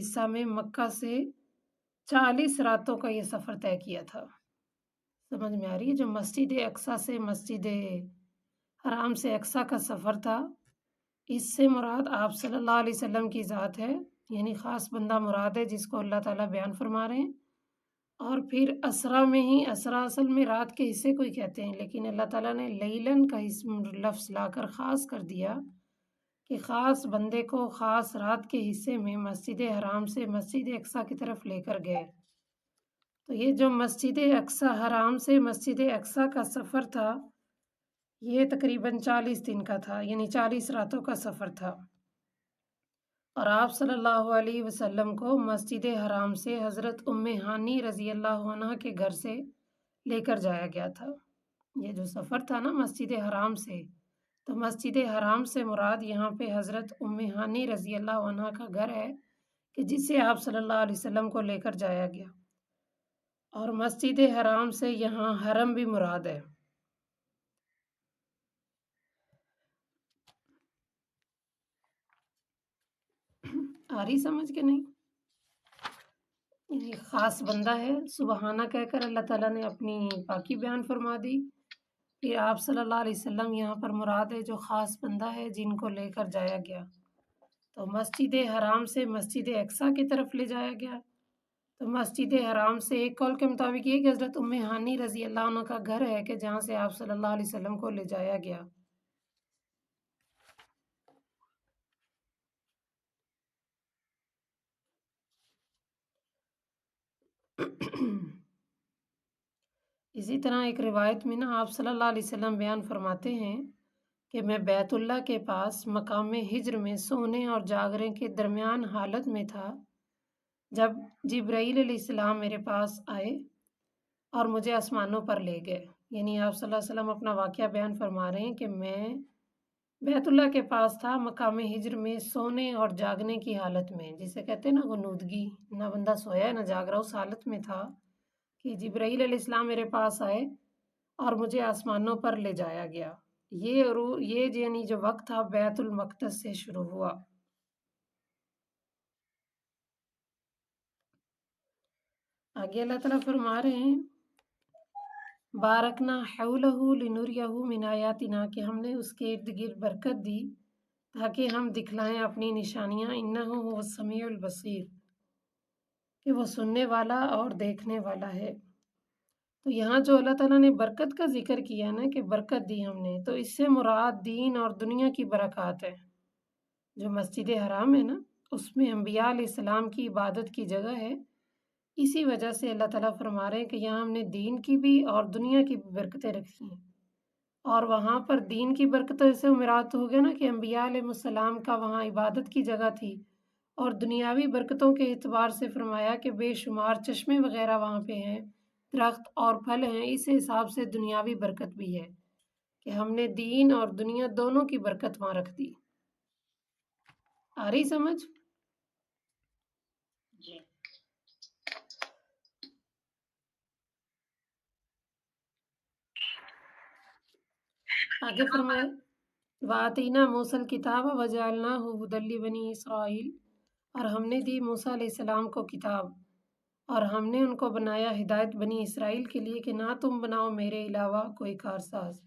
حصہ میں مکہ سے 40 راتوں کا یہ سفر طے کیا تھا۔ سمجھ میں آ رہی ہے؟ جو مسجد اقصیٰ سے مسجد حرام سے اقصیٰ کا سفر تھا، اس سے مراد آپ صلی اللہ علیہ وسلم کی ذات ہے، یعنی خاص بندہ مراد ہے جس کو اللہ تعالیٰ بیان فرما رہے ہیں۔ اور پھر اسرا میں ہی، اسرا اصل میں رات کے حصے کو ہی کہتے ہیں، لیکن اللہ تعالیٰ نے لیلن کا لفظ لا کر خاص کر دیا کہ خاص بندے کو خاص رات کے حصے میں مسجد حرام سے مسجد اقصیٰ کی طرف لے کر گئے۔ تو یہ جو مسجد اقصیٰ حرام سے مسجد اقصیٰ کا سفر تھا، یہ تقریباً 40 دن کا تھا، یعنی 40 راتوں کا سفر تھا۔ اور آپ صلی اللہ علیہ وسلم کو مسجد حرام سے حضرت ام ہانی رضی اللہ عنہ کے گھر سے لے کر جایا گیا تھا۔ یہ جو سفر تھا نا مسجد حرام سے، تو مسجد حرام سے مراد یہاں پہ حضرت ام ہانی رضی اللہ عنہ کا گھر ہے کہ جسے آپ صلی اللہ علیہ وسلم کو لے کر جایا گیا۔ اور مسجد حرام سے یہاں حرم بھی مراد ہے۔ آ رہی سمجھ کے نہیں؟ یہ خاص بندہ ہے، سبحانہ کہہ کر اللہ تعالیٰ نے اپنی پاکی بیان فرما دی۔ پھر آپ صلی اللہ علیہ وسلم یہاں پر مراد ہے جو خاص بندہ ہے جن کو لے کر جایا گیا۔ تو مسجد حرام سے مسجد اقصیٰ کی طرف لے جایا گیا۔ تو مسجد حرام سے ایک قول کے مطابق یہ کہ حضرت ام ہانی رضی اللہ عنہ کا گھر ہے کہ جہاں سے آپ صلی اللہ علیہ وسلم کو لے جایا گیا۔ اسی طرح ایک روایت میں نا آپ صلی اللہ علیہ وسلم بیان فرماتے ہیں کہ میں بیت اللہ کے پاس مقام ہجر میں سونے اور جاگنے کے درمیان حالت میں تھا جب جبرائیل علیہ السلام میرے پاس آئے اور مجھے آسمانوں پر لے گئے۔ یعنی آپ صلی اللہ علیہ وسلم اپنا واقعہ بیان فرما رہے ہیں کہ میں بیت اللہ کے پاس تھا مقام ہجر میں سونے اور جاگنے کی حالت میں، جسے کہتے ہیں نا غنودگی، نہ بندہ سویا ہے نہ جاگ رہا، اس حالت میں تھا کہ جبرائیل علیہ السلام میرے پاس آئے اور مجھے آسمانوں پر لے جایا گیا۔ یہ یعنی جو وقت تھا بیت المقدس سے شروع ہوا۔ آگے اللہ تعالیٰ فرما رہے ہیں بارکنا حولہ لنریہ من آیاتنا، کہ ہم نے اس کے ارد گرد برکت دی تاکہ ہم دکھلائیں اپنی نشانیاں، انہ هو السمیع البصیر، کہ وہ سننے والا اور دیکھنے والا ہے۔ تو یہاں جو اللہ تعالیٰ نے برکت کا ذکر کیا نا کہ برکت دی ہم نے، تو اس سے مراد دین اور دنیا کی برکات ہے۔ جو مسجد حرام ہے نا، اس میں انبیاء علیہ السلام کی عبادت کی جگہ ہے، اسی وجہ سے اللہ تعالیٰ فرما رہے ہیں کہ یہاں ہم نے دین کی بھی اور دنیا کی بھی برکتیں رکھی ہیں۔ اور وہاں پر دین کی برکتوں سے مراد ہو گیا نا کہ انبیاء علیہ السلام کا وہاں عبادت کی جگہ تھی، اور دنیاوی برکتوں کے اعتبار سے فرمایا کہ بے شمار چشمے وغیرہ وہاں پہ ہیں، درخت اور پھل ہیں، اس حساب سے دنیاوی برکت بھی ہے کہ ہم نے دین اور دنیا دونوں کی برکت وہاں رکھ دی۔ آ رہی سمجھ؟ جی آگے فرمائے وَآتَيْنَا مُوسَى الْكِتَابَ وَجَعَلْنَاهُ هُدًى لِّبَنِي إِسْرَائِيلَ، اور ہم نے دی موسیٰ علیہ السلام کو کتاب اور ہم نے ان کو بنایا ہدایت بنی اسرائیل کے لیے کہ نہ تم بناؤ میرے علاوہ کوئی کارساز۔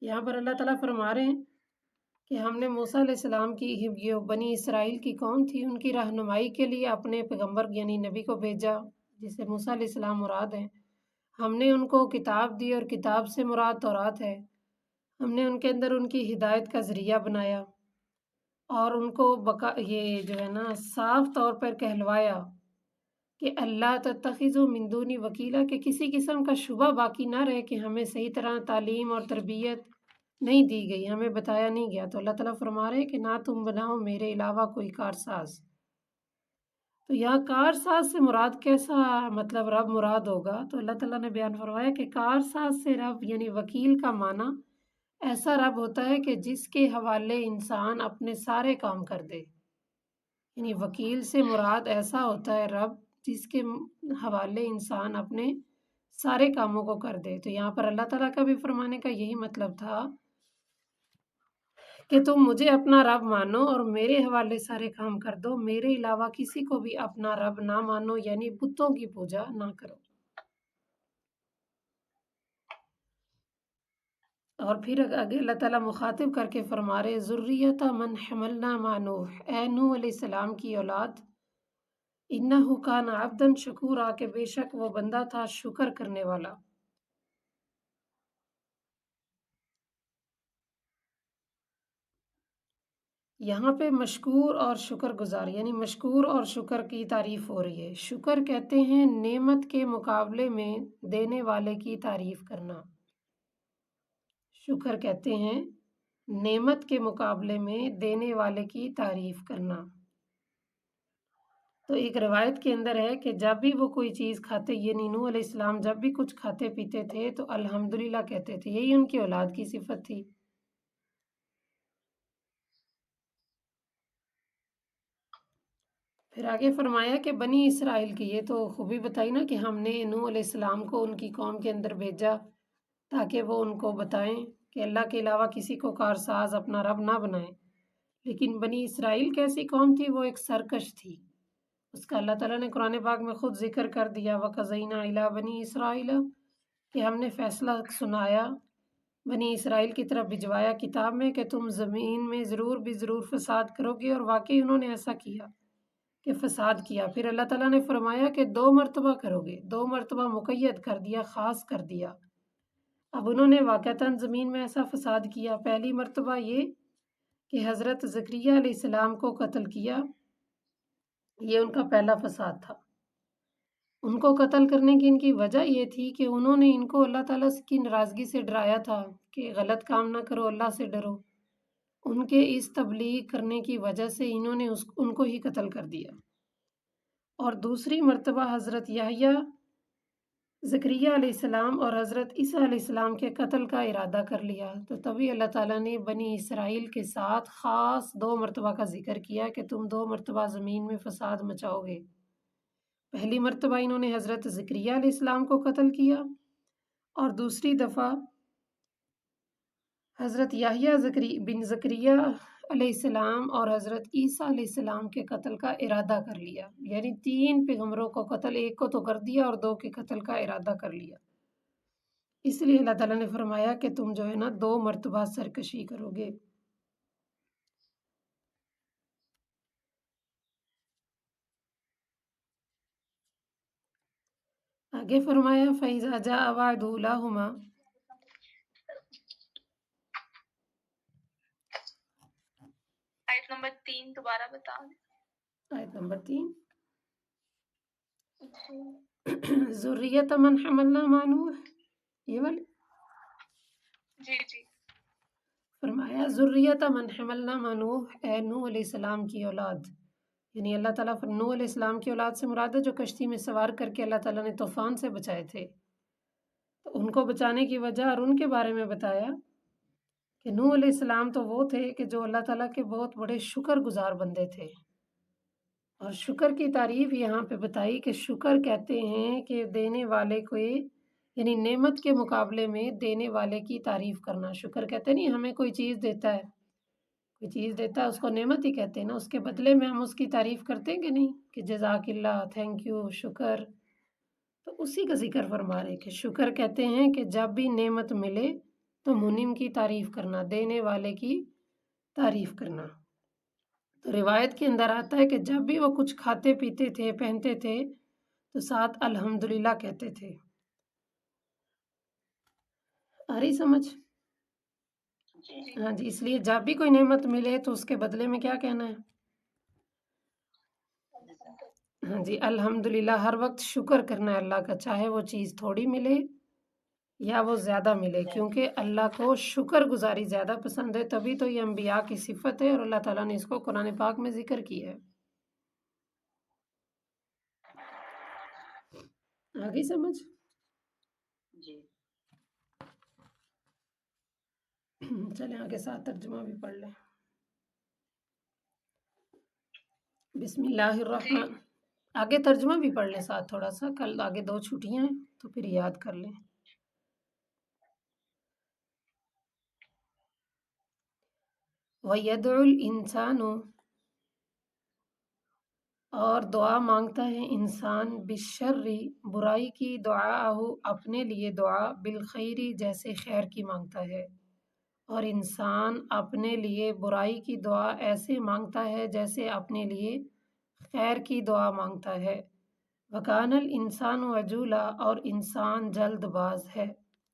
یہاں پر اللہ تعالیٰ فرما رہے ہیں کہ ہم نے موسیٰ علیہ السلام کی یہ بنی اسرائیل کی قوم تھی، ان کی رہنمائی کے لیے اپنے پیغمبر یعنی نبی کو بھیجا، جسے موسیٰ علیہ السلام مراد ہیں۔ ہم نے ان کو کتاب دی، اور کتاب سے مراد تورات ہے۔ ہم نے ان کے اندر ان کی ہدایت کا ذریعہ بنایا اور ان کو یہ جو ہے نا صاف طور پر کہلوایا کہ اللہ تتخذوا من دونی وکیلا، کہ کسی قسم کا شبہ باقی نہ رہے کہ ہمیں صحیح طرح تعلیم اور تربیت نہیں دی گئی، ہمیں بتایا نہیں گیا۔ تو اللہ تعالیٰ فرما رہے ہیں کہ نہ تم بناؤ میرے علاوہ کوئی کارساز۔ تو یہاں کارساز سے مراد کیسا مطلب رب مراد ہوگا؟ تو اللہ تعالیٰ نے بیان فرمایا کہ کارساز سے رب یعنی وکیل کا معنی ایسا رب ہوتا ہے کہ جس کے حوالے انسان اپنے سارے کام کر دے۔ یعنی وکیل سے مراد ایسا ہوتا ہے رب جس کے حوالے انسان اپنے سارے کاموں کو کر دے۔ تو یہاں پر اللہ تعالیٰ کا بھی فرمانے کا یہی مطلب تھا کہ تم مجھے اپنا رب مانو اور میرے حوالے سارے کام کر دو، میرے علاوہ کسی کو بھی اپنا رب نہ مانو، یعنی بتوں کی پوجا نہ کرو۔ اور پھر آگے اللہ تعالیٰ مخاطب کر کے فرما رہے ذریۃ من حملنا مع نوح، اے نوح علیہ السلام کی اولاد، انہ کان عبدا شکورا، کہ بے شک وہ بندہ تھا شکر کرنے والا۔ یہاں پہ مشکور اور شکر گزار، یعنی مشکور اور شکر کی تعریف ہو رہی ہے۔ شکر کہتے ہیں نعمت کے مقابلے میں دینے والے کی تعریف کرنا۔ شکر کہتے ہیں نعمت کے مقابلے میں دینے والے کی تعریف کرنا۔ تو ایک روایت کے اندر ہے کہ جب بھی وہ کوئی چیز کھاتے، یعنی نوح علیہ السلام جب بھی کچھ کھاتے پیتے تھے تو الحمدللہ کہتے تھے، یہی ان کی اولاد کی صفت تھی۔ پھر آگے فرمایا کہ بنی اسرائیل کی، یہ تو خوبی بتائی نا کہ ہم نے نوح علیہ السلام کو ان کی قوم کے اندر بھیجا تاکہ وہ ان کو بتائیں کہ اللہ کے علاوہ کسی کو کارساز اپنا رب نہ بنائیں۔ لیکن بنی اسرائیل کیسی قوم تھی؟ وہ ایک سرکش تھی۔ اس کا اللہ تعالیٰ نے قرآن پاک میں خود ذکر کر دیا، وَقَضَيْنَا إِلَىٰ بَنِي إِسْرَائِيلَ، کہ ہم نے فیصلہ سنایا، بنی اسرائیل کی طرف بھجوایا کتاب میں کہ تم زمین میں ضرور بھی ضرور فساد کرو گے، اور واقعی انہوں نے ایسا کیا کہ فساد کیا۔ پھر اللہ تعالیٰ نے فرمایا کہ 2 مرتبہ کرو گے، 2 مرتبہ مقید کر دیا، خاص کر دیا۔ اب انہوں نے واقعتاً زمین میں ایسا فساد کیا۔ پہلی مرتبہ یہ کہ حضرت زکریا علیہ السلام کو قتل کیا، یہ ان کا پہلا فساد تھا۔ ان کو قتل کرنے کی ان کی وجہ یہ تھی کہ انہوں نے ان کو اللہ تعالیٰ کی ناراضگی سے ڈرایا تھا کہ غلط کام نہ کرو، اللہ سے ڈرو۔ ان کے اس تبلیغ کرنے کی وجہ سے انہوں نے ان کو ہی قتل کر دیا۔ اور دوسری مرتبہ حضرت یحییٰ، زکریا علیہ السلام اور حضرت عیسیٰ علیہ السلام کے قتل کا ارادہ کر لیا، تو تبھی اللہ تعالیٰ نے بنی اسرائیل کے ساتھ خاص 2 مرتبہ کا ذکر کیا کہ تم 2 مرتبہ زمین میں فساد مچاؤ گے۔ پہلی مرتبہ انہوں نے حضرت زکریا علیہ السلام کو قتل کیا، اور دوسری دفعہ حضرت یحییٰ بن زکریا علیہ السلام اور حضرت عیسیٰ علیہ السلام کے قتل کا ارادہ کر لیا، یعنی 3 پیغمبروں کو قتل، ایک کو تو کر دیا اور 2 کے قتل کا ارادہ کر لیا۔ اس لیے اللہ تعالیٰ نے فرمایا کہ تم جو ہے نا 2 مرتبہ سرکشی کرو گے۔ آگے فرمایا فَإِذَا جَاءَ وَعْدُ أُولَاهُمَا، آیت نمبر 3 دوبارہ بتا دیں۔ آیت نمبر 3 ذریۃ من حملنا مع نوح، یہ والی جی فرمایا ذریۃ من حملنا مع نوح، اے نوح علیہ السلام کی اولاد، یعنی اللہ تعالیٰ نوح علیہ السلام کی اولاد سے مراد ہے جو کشتی میں سوار کر کے اللہ تعالیٰ نے طوفان سے بچائے تھے۔ تو ان کو بچانے کی وجہ اور ان کے بارے میں بتایا کہ نوح علیہ السلام تو وہ تھے کہ جو اللہ تعالیٰ کے بہت بڑے شکر گزار بندے تھے، اور شکر کی تعریف یہاں پہ بتائی کہ شکر کہتے ہیں کہ دینے والے کو، یعنی نعمت کے مقابلے میں دینے والے کی تعریف کرنا۔ شکر کہتے نہیں، ہمیں کوئی چیز دیتا ہے، کوئی چیز دیتا ہے اس کو نعمت ہی کہتے ہیں نا، اس کے بدلے میں ہم اس کی تعریف کرتے ہیں کہ نہیں، کہ جزاک اللہ، تھینک یو، شکر۔ تو اسی کا ذکر فرما رہے کہ شکر کہتے ہیں کہ جب بھی نعمت ملے تو منعم کی تعریف کرنا، دینے والے کی تعریف کرنا۔ تو روایت کے اندر آتا ہے کہ جب بھی وہ کچھ کھاتے پیتے تھے، پہنتے تھے، تو ساتھ الحمدللہ کہتے تھے۔ آ رہی سمجھ؟ ہاں جی، اس لیے جب بھی کوئی نعمت ملے تو اس کے بدلے میں کیا کہنا ہے؟ ہاں جی، الحمدللہ، ہر وقت شکر کرنا ہے اللہ کا، چاہے وہ چیز تھوڑی ملے یا وہ زیادہ ملے، کیونکہ اللہ کو شکر گزاری زیادہ پسند ہے، تبھی تو یہ انبیاء کی صفت ہے اور اللہ تعالیٰ نے اس کو قرآن پاک میں ذکر کیا ہے۔ آگے سمجھ؟ جی چلیں آگے ساتھ ترجمہ بھی پڑھ لیں۔ بسم اللہ الرحمن، آگے ترجمہ بھی پڑھ لیں ساتھ تھوڑا سا، کل آگے 2 چھٹیاں ہیں تو پھر یاد کر لیں۔ وَيَدْعُ الْإِنسَانُ اور دعا مانگتا ہے انسان بالشر برائی کی دعاءہ اپنے لیے دعا بالخیری جیسے خیر کی مانگتا ہے، اور انسان اپنے لیے برائی کی دعا ایسے مانگتا ہے جیسے اپنے لیے خیر کی دعا مانگتا ہے۔ وَكَانَ الْإِنسَانُ عَجُولًا اور انسان جلد باز ہے،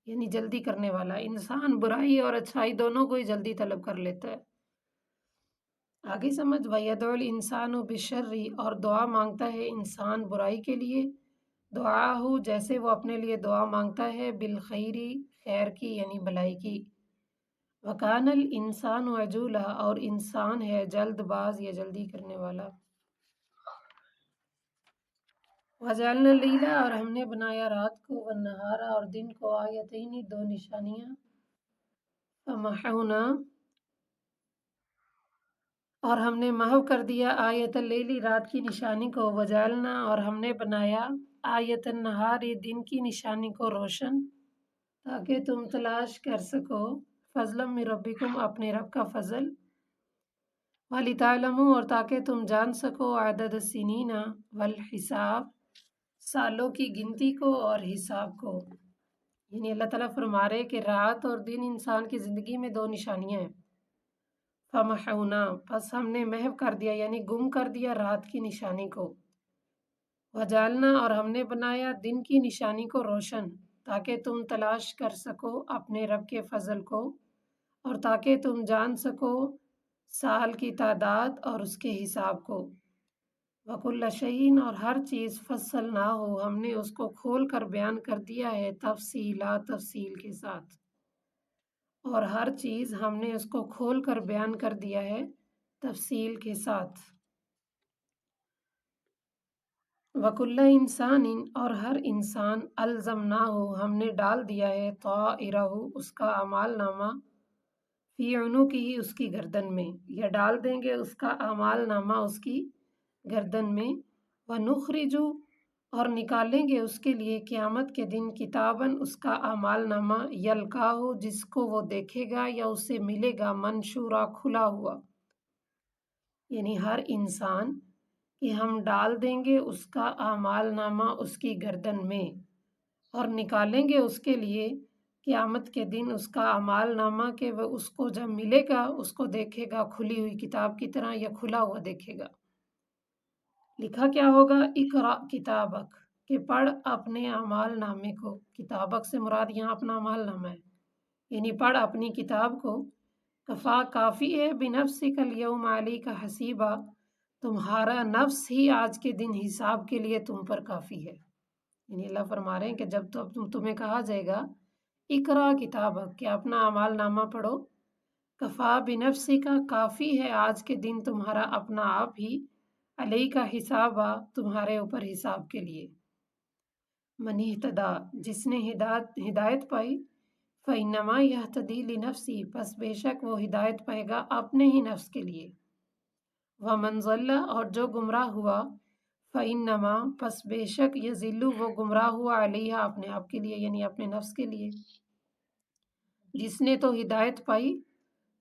یعنی جلدی کرنے والا۔ انسان برائی اور اچھائی دونوں کو ہی جلدی طلب کر لیتا ہے۔ آگے سمجھ وَيَدْعُ الْإِنسَانُ بِالشَّرِّ اور دعا مانگتا ہے انسان برائی کے لیے دعاءہ جیسے وہ اپنے لیے دعا مانگتا ہے بالخیری خیر کی یعنی بھلائی کی۔ وَكَانَ الْإِنسَانُ عَجُولًا اور انسان ہے جلد باز یا جلدی کرنے والا۔ وَجَعَلْنَا اللَّيْلَ اور ہم نے بنایا رات کو وَالنَّهَارَ اور دن کو آیتین دو نشانیاں فَمَحَوْنَا اور ہم نے محو کر دیا آیت اللیل رات کی نشانی کو وجعلنا اور ہم نے بنایا آیت النہار دن کی نشانی کو روشن تاکہ تم تلاش کر سکو فضلا من ربکم اپنے رب کا فضل وَلِتَعْلَمُوا اور تاکہ تم جان سکو عدد السنین والحساب سالوں کی گنتی کو اور حساب کو، یعنی اللہ تعالیٰ فرما رہے کہ رات اور دن انسان کی زندگی میں دو نشانیاں ہیں۔ فَمَحَوْنَا پس ہم نے محو کر دیا یعنی گم کر دیا رات کی نشانی کو، وَجَعَلْنَا اور ہم نے بنایا دن کی نشانی کو روشن تاکہ تم تلاش کر سکو اپنے رب کے فضل کو اور تاکہ تم جان سکو سال کی تعداد اور اس کے حساب کو۔ وَكُلَّ شَيْءٍ اور ہر چیز فصلناہ ہم نے اس کو کھول کر بیان کر دیا ہے تفصیلا تفصیل کے ساتھ، اور ہر چیز ہم نے اس کو کھول کر بیان کر دیا ہے تفصیل کے ساتھ۔ وَكُلَّ إِنسَانٍ اور ہر انسان الزمناہ ہم نے ڈال دیا ہے طائرہ اس کا اعمال نامہ فی عنقہ اس کی گردن میں، یا ڈال دیں گے اس کا اعمال نامہ اس کی گردن میں وَنُخْرِجُ اور نکالیں گے اس کے لیے قیامت کے دن کتاباً اس کا اعمال نامہ یلقاہ جس کو وہ دیکھے گا یا اسے ملے گا منشورا کھلا ہوا، یعنی ہر انسان کہ ہم ڈال دیں گے اس کا اعمال نامہ اس کی گردن میں اور نکالیں گے اس کے لیے قیامت کے دن اس کا اعمال نامہ کہ وہ اس کو جب ملے گا اس کو دیکھے گا کھلی ہوئی کتاب کی طرح یا کھلا ہوا دیکھے گا۔ لکھا کیا ہوگا اقرأ کتابک کہ پڑھ اپنے اعمال نامے کو، کتابک سے مراد یہاں اپنا اعمال نامہ ہے، یعنی پڑھ اپنی کتاب کو، کفا کافی ہے بنفسک الیوم علیک حسیبا تمہارا نفس ہی آج کے دن حساب کے لیے تم پر کافی ہے، یعنی اللہ فرما رہے ہیں کہ جب تمہیں کہا جائے گا اقرأ کتابک کہ اپنا اعمال نامہ پڑھو، کفا بنفسک کافی ہے آج کے دن تمہارا اپنا آپ ہی علیہ کا حساب تمہارے اوپر حساب کے لیے۔ من اہتدی جس نے ہدایت پائی فإنما یہتدی لنفسی پس بے شک وہ ہدایت پائے گا اپنے ہی نفس کے لیے، ومن ضل اور جو گمراہ ہوا فإنما پس بے شک یضل وہ گمراہ ہوا علیہ اپنے آپ کے لیے یعنی اپنے نفس کے لیے۔ جس نے تو ہدایت پائی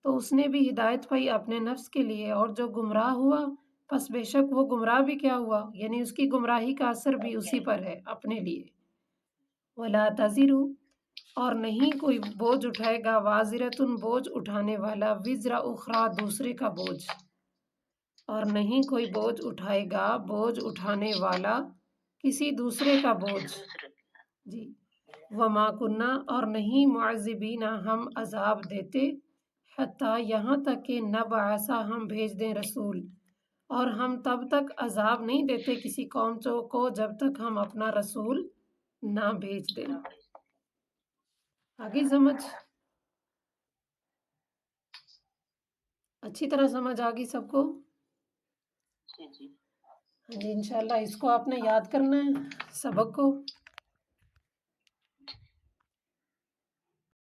تو اس نے بھی ہدایت پائی اپنے نفس کے لیے، اور جو گمراہ ہوا پس بے شک وہ گمراہ بھی کیا ہوا یعنی اس کی گمراہی کا اثر بھی اسی پر ہے اپنے لیے۔ وَلَا تَزِرُ اور نہیں کوئی بوجھ اٹھائے گا وازرۃ بوجھ اٹھانے والا وزر اخرى دوسرے کا بوجھ، اور نہیں کوئی بوجھ اٹھائے گا بوجھ اٹھانے والا کسی دوسرے کا بوجھ۔ جی وما کنہ اور نہیں معذبین ہم عذاب دیتے حتیٰ یہاں تک کہ نبعث ہم بھیج دیں رسول، اور ہم تب تک عذاب نہیں دیتے کسی قوم کو جب تک ہم اپنا رسول نہ بھیج دیں۔ آگے سمجھ اچھی طرح سمجھ آگی سب کو؟ جی جی ہاں جی انشاءاللہ اس کو آپ نے یاد کرنا ہے سبق کو۔